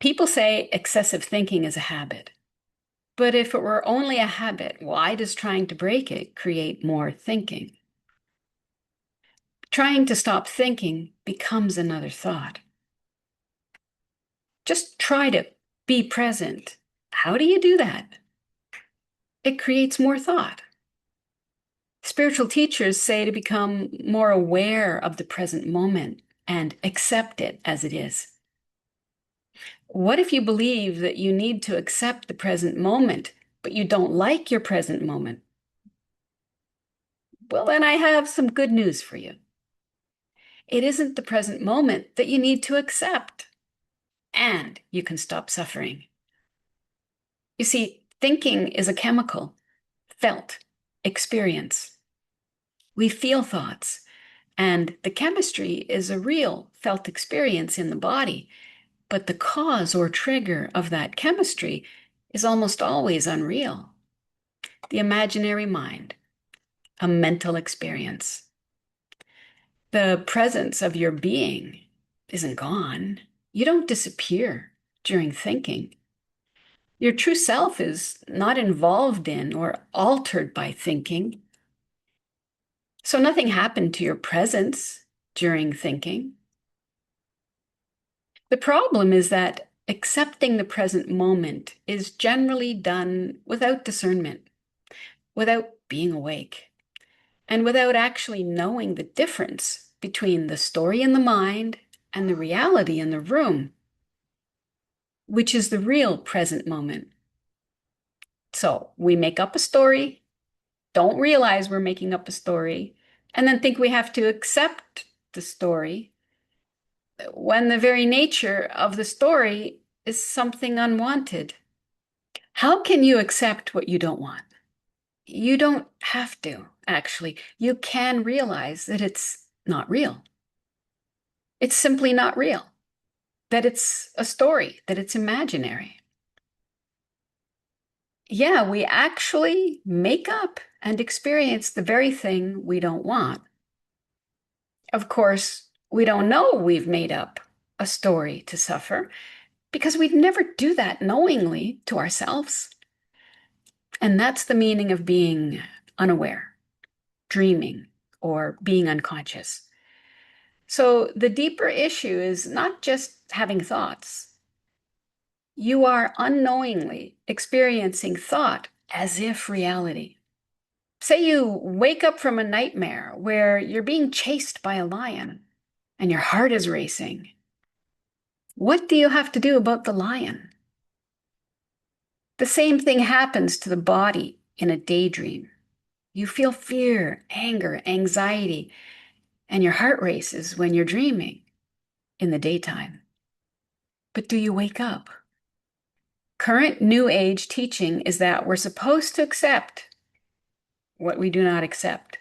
People say excessive thinking is a habit. But if it were only a habit, why does trying to break it create more thinking? Trying to stop thinking becomes another thought. Just try to be present. How do you do that? It creates more thought. Spiritual teachers say to become more aware of the present moment and accept it as it is. What if you believe that you need to accept the present moment, but you don't like your present moment? Well, then I have some good news for you. It isn't the present moment that you need to accept, and you can stop suffering. You see, thinking is a chemical, felt, experience. We feel thoughts, and the chemistry is a real felt experience in the body, but the cause or trigger of that chemistry is almost always unreal. The imaginary mind, a mental experience. The presence of your being isn't gone. You don't disappear during thinking. Your true self is not involved in or altered by thinking. So nothing happened to your presence during thinking. The problem is that accepting the present moment is generally done without discernment, without being awake, and without actually knowing the difference between the story in the mind and the reality in the room, which is the real present moment. So we make up a story, don't realize we're making up a story, and then think we have to accept the story when the very nature of the story is something unwanted. How can you accept what you don't want? You don't have to, actually. You can realize that it's not real. It's simply not real, that it's a story, that it's imaginary. Yeah, we actually make up and experience the very thing we don't want. Of course, we don't know we've made up a story to suffer because we'd never do that knowingly to ourselves. And that's the meaning of being unaware, dreaming, or being unconscious. So the deeper issue is not just having thoughts. You are unknowingly experiencing thought as if reality. Say you wake up from a nightmare where you're being chased by a lion and your heart is racing. What do you have to do about the lion? The same thing happens to the body in a daydream. You feel fear, anger, anxiety, and your heart races when you're dreaming in the daytime. But do you wake up? Current New Age teaching is that we're supposed to accept what we do not accept.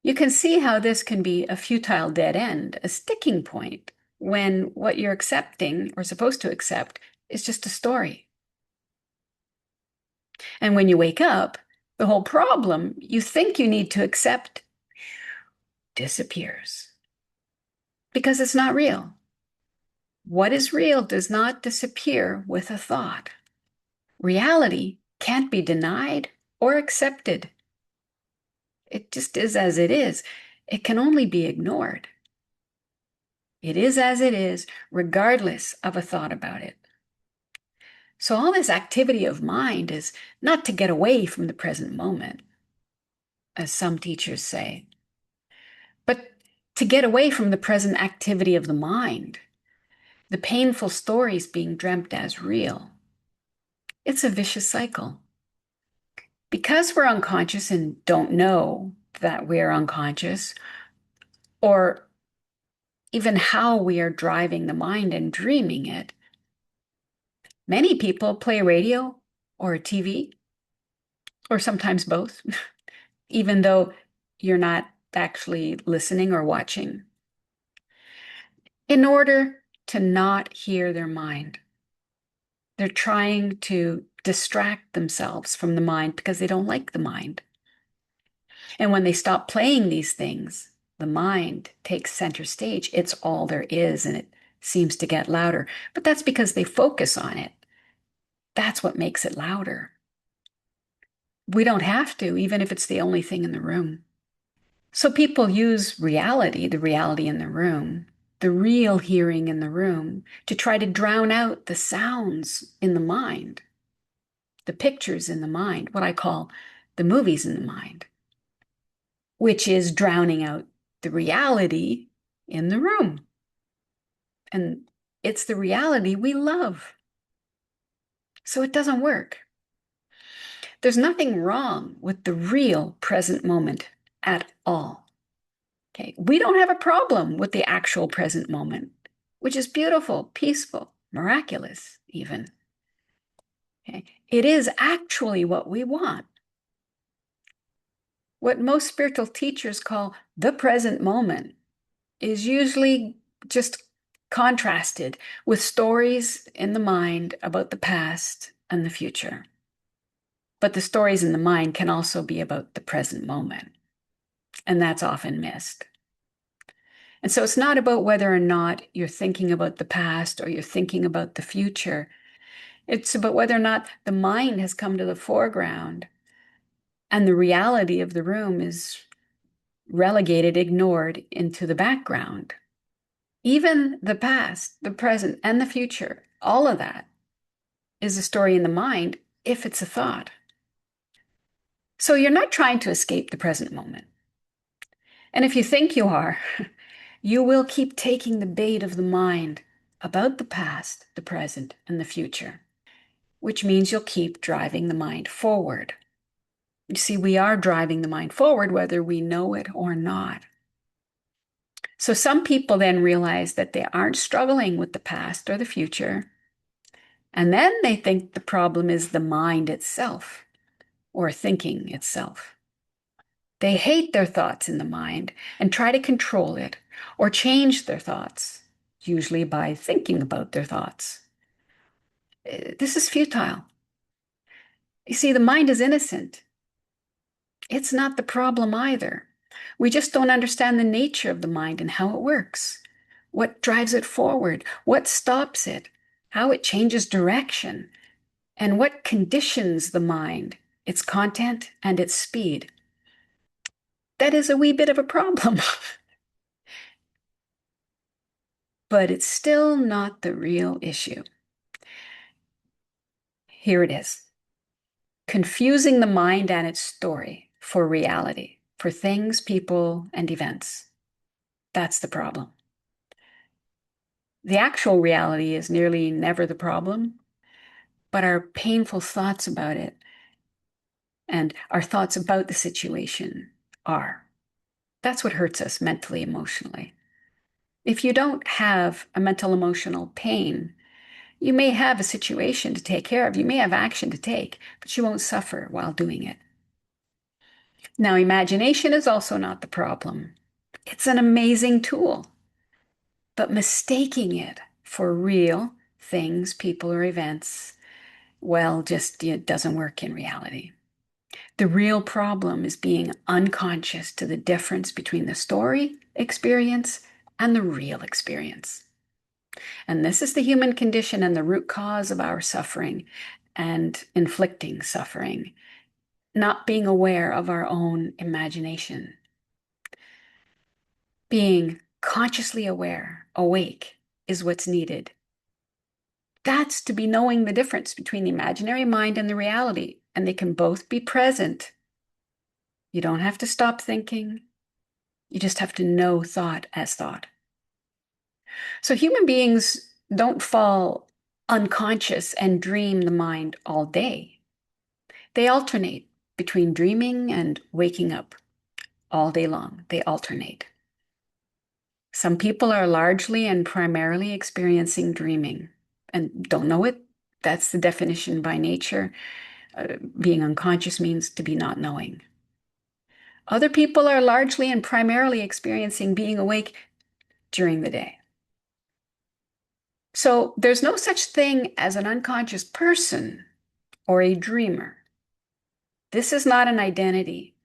You can see how this can be a futile dead end, a sticking point, when what you're accepting or supposed to accept is just a story. And when you wake up, the whole problem you think you need to accept disappears because it's not real. What is real does not disappear with a thought. Reality can't be denied or accepted. It just is as it is. It can only be ignored. It is as it is, regardless of a thought about it. So all this activity of mind is not to get away from the present moment, as some teachers say, but to get away from the present activity of the mind, the painful stories being dreamt as real. It's a vicious cycle. Because we're unconscious and don't know that we're unconscious, or even how we are driving the mind and dreaming it, many people play a radio or a TV, or sometimes both, even though you're not actually listening or watching, in order to not hear their mind. They're trying to distract themselves from the mind because they don't like the mind. And when they stop playing these things, the mind takes center stage. It's all there is, and it seems to get louder, but that's because they focus on it. That's what makes it louder. We don't have to, even if it's the only thing in the room. So people use reality, the reality in the room, the real hearing in the room, to try to drown out the sounds in the mind, the pictures in the mind, what I call the movies in the mind, which is drowning out the reality in the room. And it's the reality we love. So it doesn't work. There's nothing wrong with the real present moment at all. Okay. We don't have a problem with the actual present moment, which is beautiful, peaceful, miraculous, even. Okay. It is actually what we want. What most spiritual teachers call the present moment is usually just contrasted with stories in the mind about the past and the future. But the stories in the mind can also be about the present moment, and that's often missed. And so it's not about whether or not you're thinking about the past or you're thinking about the future. It's about whether or not the mind has come to the foreground and the reality of the room is relegated, ignored into the background. Even the past, the present, and the future, all of that is a story in the mind if it's a thought. So you're not trying to escape the present moment. And if you think you are, you will keep taking the bait of the mind about the past, the present, and the future, which means you'll keep driving the mind forward. You see, we are driving the mind forward whether we know it or not. So some people then realize that they aren't struggling with the past or the future, and then they think the problem is the mind itself or thinking itself. They hate their thoughts in the mind and try to control it or change their thoughts, usually by thinking about their thoughts. This is futile. You see, the mind is innocent. It's not the problem either. We just don't understand the nature of the mind and how it works, what drives it forward, what stops it, how it changes direction, and what conditions the mind, its content, and its speed. That is a wee bit of a problem. But it's still not the real issue. Here it is. Confusing the mind and its story for reality, for things, people, and events. That's the problem. The actual reality is nearly never the problem, but our painful thoughts about it and our thoughts about the situation are. That's what hurts us mentally, emotionally. If you don't have a mental emotional pain, you may have a situation to take care of. You may have action to take, but you won't suffer while doing it. Now, imagination is also not the problem. It's an amazing tool, but mistaking it for real things, people, or events, well, just it doesn't work in reality. The real problem is being unconscious to the difference between the story experience and the real experience. And this is the human condition and the root cause of our suffering and inflicting suffering, not being aware of our own imagination. Being consciously aware, awake, is what's needed. That's to be knowing the difference between the imaginary mind and the reality, and they can both be present. You don't have to stop thinking. You just have to know thought as thought. So human beings don't fall unconscious and dream the mind all day. They alternate between dreaming and waking up all day long. They alternate. Some people are largely and primarily experiencing dreaming and don't know it. That's the definition by nature. Being unconscious means to be not knowing. Other people are largely and primarily experiencing being awake during the day. So there's no such thing as an unconscious person or a dreamer. This is not an identity.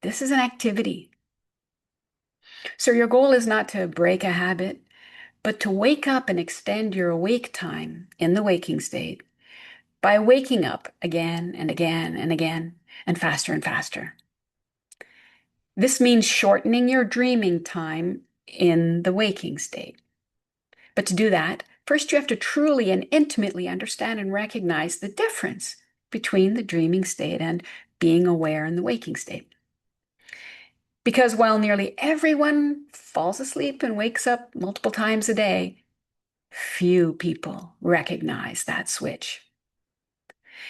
This is an activity. So your goal is not to break a habit, But to wake up and extend your awake time in the waking state by waking up again and again and again and faster and faster. This means shortening your dreaming time in the waking state. But to do that, first you have to truly and intimately understand and recognize the difference between the dreaming state and being aware in the waking state. Because while nearly everyone falls asleep and wakes up multiple times a day, few people recognize that switch.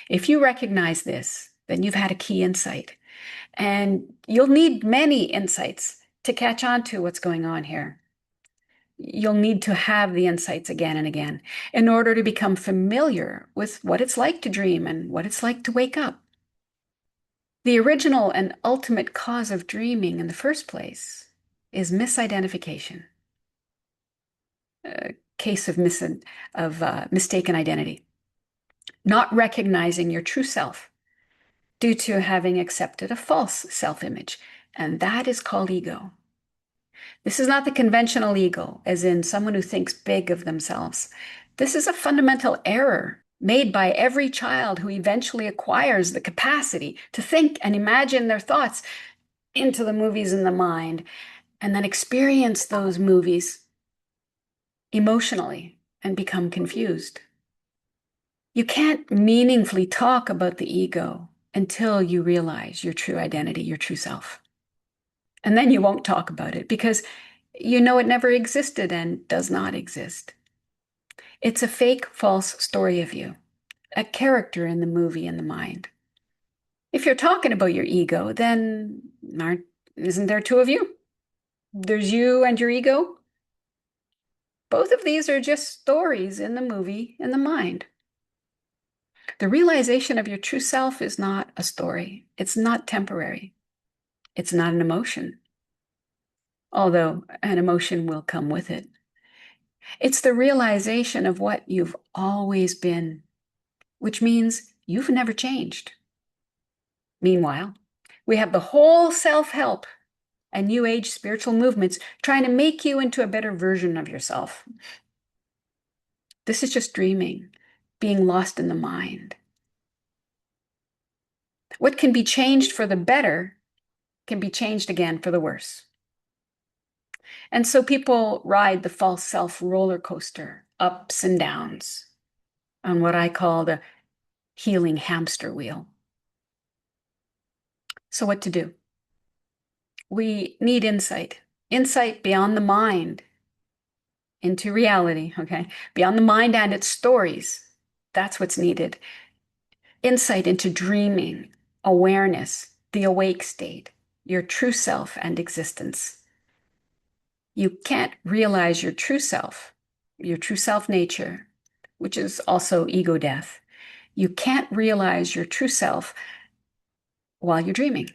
If you recognize this, then you've had a key insight, and you'll need many insights to catch on to what's going on here. You'll need to have the insights again and again in order to become familiar with what it's like to dream and what it's like to wake up. The original and ultimate cause of dreaming in the first place is misidentification, a case of mistaken identity, not recognizing your true self due to having accepted a false self-image, and that is called ego. This is not the conventional ego, as in someone who thinks big of themselves. This is a fundamental error made by every child who eventually acquires the capacity to think and imagine their thoughts into the movies in the mind and then experience those movies emotionally and become confused. You can't meaningfully talk about the ego until you realize your true identity, your true self. And then you won't talk about it because you know it never existed and does not exist. It's a fake, false story of you, a character in the movie in the mind. If you're talking about your ego, then isn't there two of you? There's you and your ego. Both of these are just stories in the movie in the mind. The realization of your true self is not a story. It's not temporary. It's not an emotion, although an emotion will come with it. It's the realization of what you've always been, which means you've never changed. Meanwhile, we have the whole self-help and New Age spiritual movements trying to make you into a better version of yourself. This is just dreaming, being lost in the mind. What can be changed for the better can be changed again for the worse. And so people ride the false self roller coaster, ups and downs, on what I call the healing hamster wheel. So what to do? We need insight, insight beyond the mind into reality, okay? Beyond the mind and its stories. That's what's needed. Insight into dreaming, awareness, the awake state, your true self and existence. You can't realize your true self nature, which is also ego death. You can't realize your true self while you're dreaming.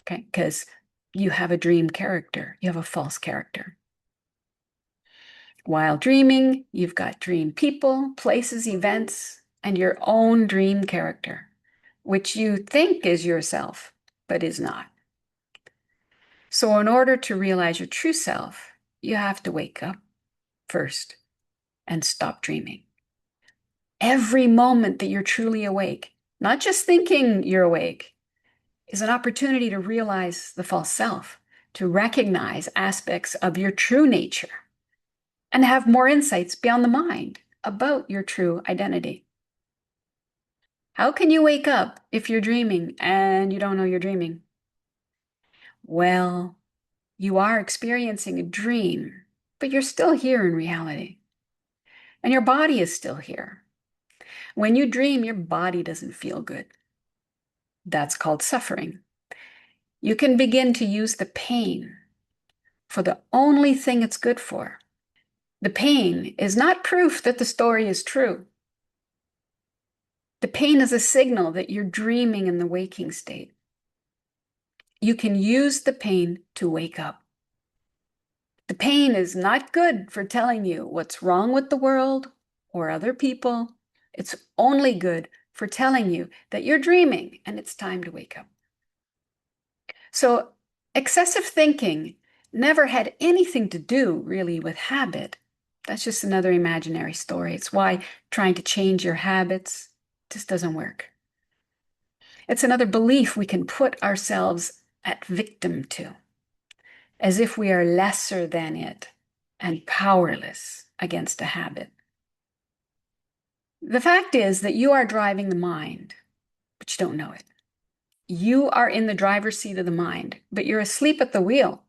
Okay, because you have a dream character, you have a false character. While dreaming, you've got dream people, places, events, and your own dream character, which you think is yourself, but is not. So in order to realize your true self, you have to wake up first and stop dreaming. Every moment that you're truly awake, not just thinking you're awake, is an opportunity to realize the false self, to recognize aspects of your true nature, and have more insights beyond the mind about your true identity. How can you wake up if you're dreaming and you don't know you're dreaming? Well, you are experiencing a dream, but you're still here in reality. And your body is still here. When you dream, your body doesn't feel good. That's called suffering. You can begin to use the pain for the only thing it's good for. The pain is not proof that the story is true. The pain is a signal that you're dreaming in the waking state. You can use the pain to wake up. The pain is not good for telling you what's wrong with the world or other people. It's only good for telling you that you're dreaming and it's time to wake up. So excessive thinking never had anything to do really with habit. That's just another imaginary story. It's why trying to change your habits just doesn't work. It's another belief we can put ourselves at victim to, as if we are lesser than it and powerless against a habit. The fact is that you are driving the mind, but you don't know it. You are in the driver's seat of the mind, but you're asleep at the wheel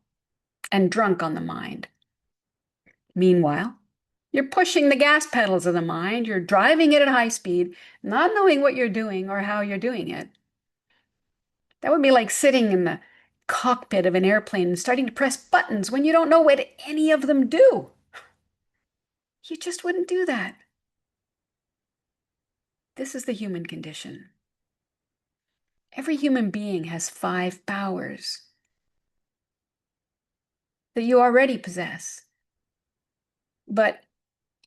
and drunk on the mind. Meanwhile, you're pushing the gas pedals of the mind, you're driving it at high speed, not knowing what you're doing or how you're doing it. That would be like sitting in the cockpit of an airplane and starting to press buttons when you don't know what any of them do. You just wouldn't do that. This is the human condition. Every human being has 5 powers that you already possess, but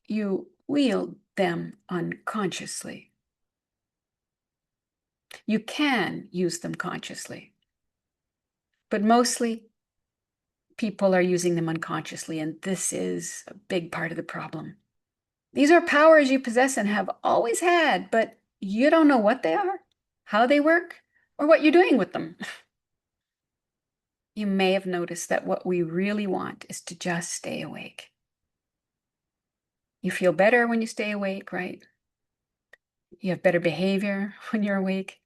you wield them unconsciously. You can use them consciously, but mostly people are using them unconsciously, and this is a big part of the problem. These are powers you possess and have always had, but you don't know what they are, how they work, or what you're doing with them. You may have noticed that what we really want is to just stay awake. You feel better when you stay awake, right? You have better behavior when you're awake.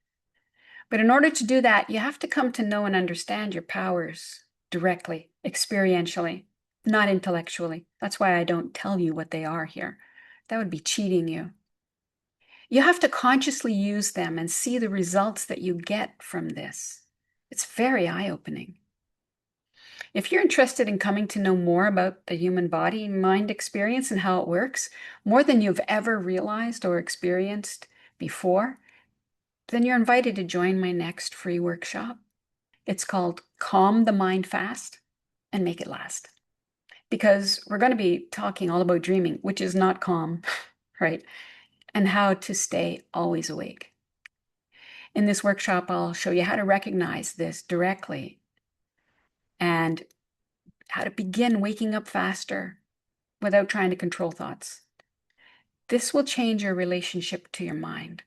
But in order to do that, you have to come to know and understand your powers directly, experientially, not intellectually. That's why I don't tell you what they are here. That would be cheating you. You have to consciously use them and see the results that you get from this. It's very eye-opening. If you're interested in coming to know more about the human body mind experience and how it works, more than you've ever realized or experienced before, then you're invited to join my next free workshop. It's called Calm the Mind Fast and Make It Last. Because we're going to be talking all about dreaming, which is not calm, right? And how to stay always awake. In this workshop, I'll show you how to recognize this directly and how to begin waking up faster without trying to control thoughts. This will change your relationship to your mind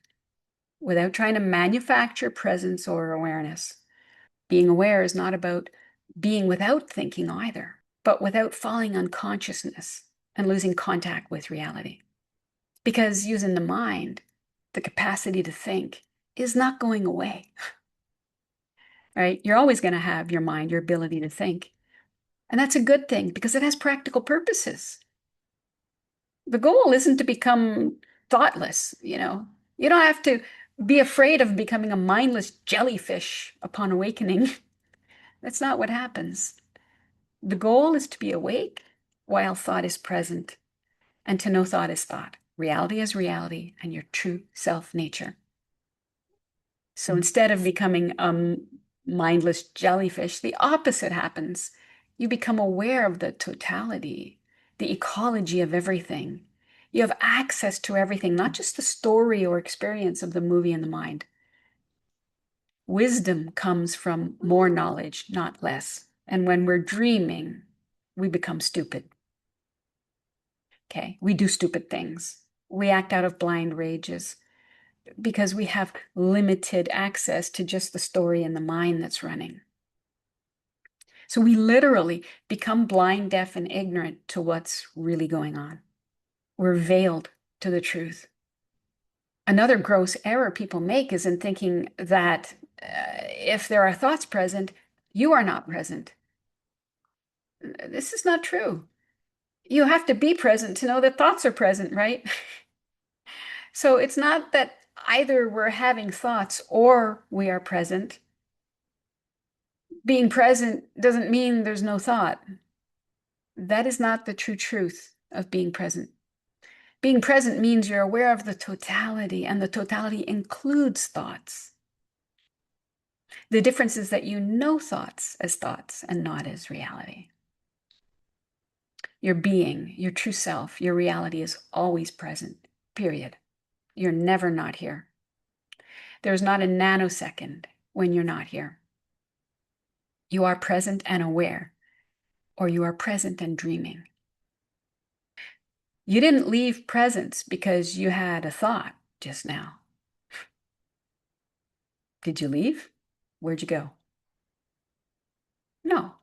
without trying to manufacture presence or awareness. Being aware is not about being without thinking either, but without falling unconsciousness and losing contact with reality. Because using the mind, the capacity to think, is not going away. Right? You're always going to have your mind, your ability to think. And that's a good thing because it has practical purposes. The goal isn't to become thoughtless, you know. You don't have to be afraid of becoming a mindless jellyfish upon awakening. That's not what happens. The goal is to be awake while thought is present and to know thought is thought. Reality is reality and your true self nature. So instead of becoming a mindless jellyfish, the opposite happens. You become aware of the totality, the ecology of everything. You have access to everything, not just the story or experience of the movie in the mind. Wisdom comes from more knowledge, not less. And when we're dreaming, we become stupid. Okay, we do stupid things. We act out of blind rages because we have limited access to just the story in the mind that's running. So we literally become blind, deaf, and ignorant to what's really going on. We're veiled to the truth. Another gross error people make is in thinking that if there are thoughts present, you are not present. This is not true. You have to be present to know that thoughts are present, right? So it's not that either we're having thoughts or we are present. Being present doesn't mean there's no thought. That is not the true truth of being present. Being present means you're aware of the totality, and the totality includes thoughts. The difference is that you know thoughts and not as reality. Your being, your true self, your reality is always present, period. You're never not here. There's not a nanosecond when you're not here. You are present and aware. or you are present and dreaming. You didn't leave presence because you had a thought just now. Did you leave? Where'd you go? No.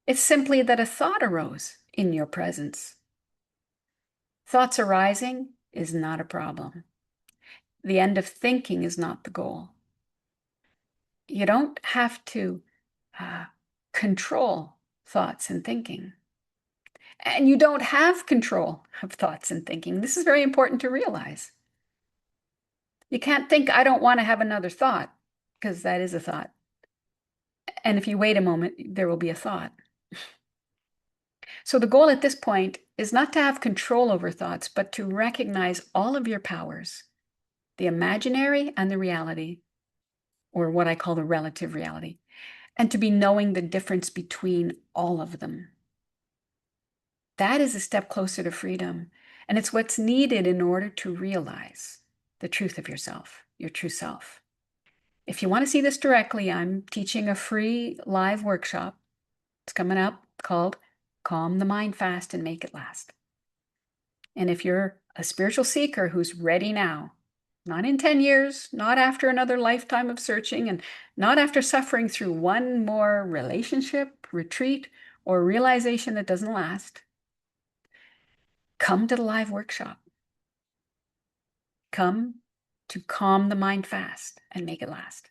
It's simply that a thought arose in your presence. Thoughts arising is not a problem. The end of thinking is not the goal. You don't have to uh, control thoughts and thinking. And you don't have control of thoughts and thinking. This is very important to realize. You can't think, I don't want to have another thought, because that is a thought. And if you wait a moment, there will be a thought. So the goal at this point is not to have control over thoughts, but to recognize all of your powers, the imaginary and the reality, or what I call the relative reality, and to be knowing the difference between all of them. That is a step closer to freedom. And it's what's needed in order to realize the truth of yourself, your true self. If you want to see this directly, I'm teaching a free live workshop. It's coming up called Calm the Mind Fast and Make It Last. And if you're a spiritual seeker who's ready now, not in 10 years, not after another lifetime of searching, and not after suffering through one more relationship, retreat, or realization that doesn't last, come to the live workshop. Come to calm the mind fast and make it last.